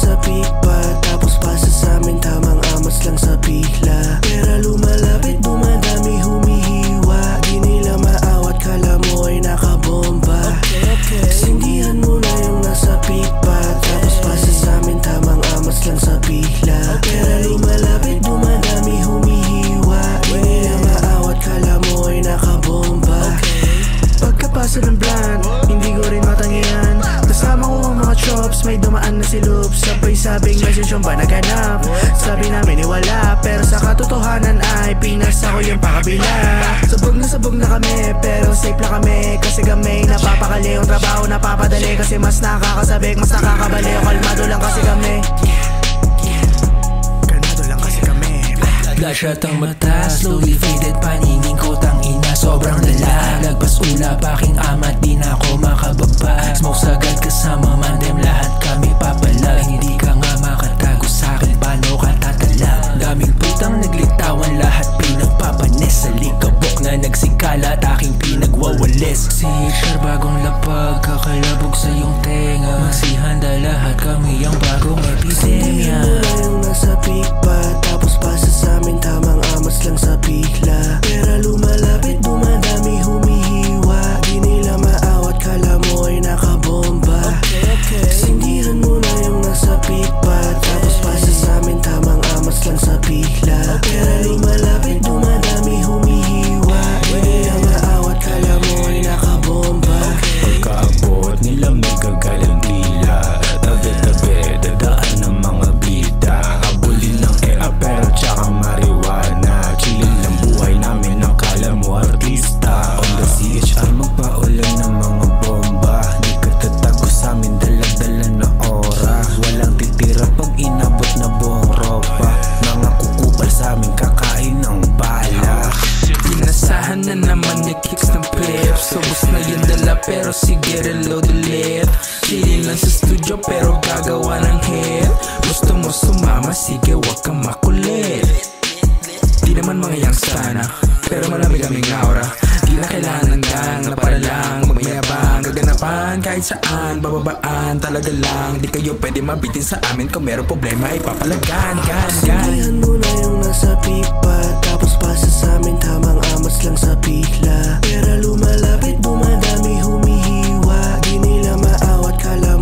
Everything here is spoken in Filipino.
nasa peak pa, tapos pasa sa amin tamang amas lang sa bigla. Pera lumalapit, dumadami, humihiwa. Di nila maawat, kala mo ay nakabomba. Sindihan mo na yung nasa peak pa, tapos pasa sa amin tamang amas lang sa bigla. Pera lumalapit, dumadami, humihiwa. Di nila maawat, kala mo ay nakabomba. Pagkapasa ng blunt, hindi ko rin matangian. Kasama ko ang mga chops, may dumaan na si Loops. Sabay sabing message yung ba naganap. Sabi namin wala, pero sa katotohanan ay pinasa ko yung pakabila. Sabog na kami, pero safe lang kami. Kasi kami napapakali, yung trabaho napapadali. Kasi mas nakakasabik, mas nakakabali. O kalmado lang kasi kami. Kalmado lang kasi kami. Flashlight ang mata, slowly faded, paningin ko tangina, sobrang lala. Lagpas ulap, aking amat, di na ako makababa. Smoke sagad kasama mandem, lahat kami papalag. Hindi ka nga makatago sa'kin, paano ka tatala? Daming putang naglitawan, lahat pinagpapanes. Sa likabok na nagsikala at aking pinagwawalis. Si HR bagong lapag, kakalabog sa iyong tenga. Magsihanda lahat, kami ang bagong epidemya. Yung nasa peak pa, tapos pasa sa amin tamang amas lang sa bigla. Pera lumalapit, dumadami, humihiwa. Di nila maawat, kala mo ay nakabomba. Sindihan mo na yung nasa peak pa, tapos pasa sa amin tamang amas lang sa bigla. Pera lumalapit, dumadami, humihiwa. Di nila maawat, kala mo ay nakabomba. Pagkaabot nila may kagalang dila, tabi-tabi, dadaan ng mga bida. Habulin ng era pero tsaka marijuana. Chilling lang buhay namin, nakala mo artista. On the CHR magpaulan ng mga bomba. Di ka tatago sa amin, dala-dala na ora. Walang titira pag inabot na buong ropa. Mga kukupal sa amin, kakain ng bala. Pinasahan na naman ni kicks ng pips. Sobos na yung dala pero sige reload ulit. Chilling lang sa studio pero gagawa ng hit. Gusto mo sumama, sige wag kang makulit. Di naman mga yang sana, pero malamig kaming aura. Di na kailangan ng gang na para lang magmayabang. Gaganapan kahit saan, bababaan talaga lang. Di kayo pwede mabitin sa amin, kung meron problema ipapalagan. Sindihan mo na yung nasa peak pa, tapos pasa sa amin tamang amas lang sa bigla. Pera lumalapit, dumadami, humihiwa. Di nila maawat, kala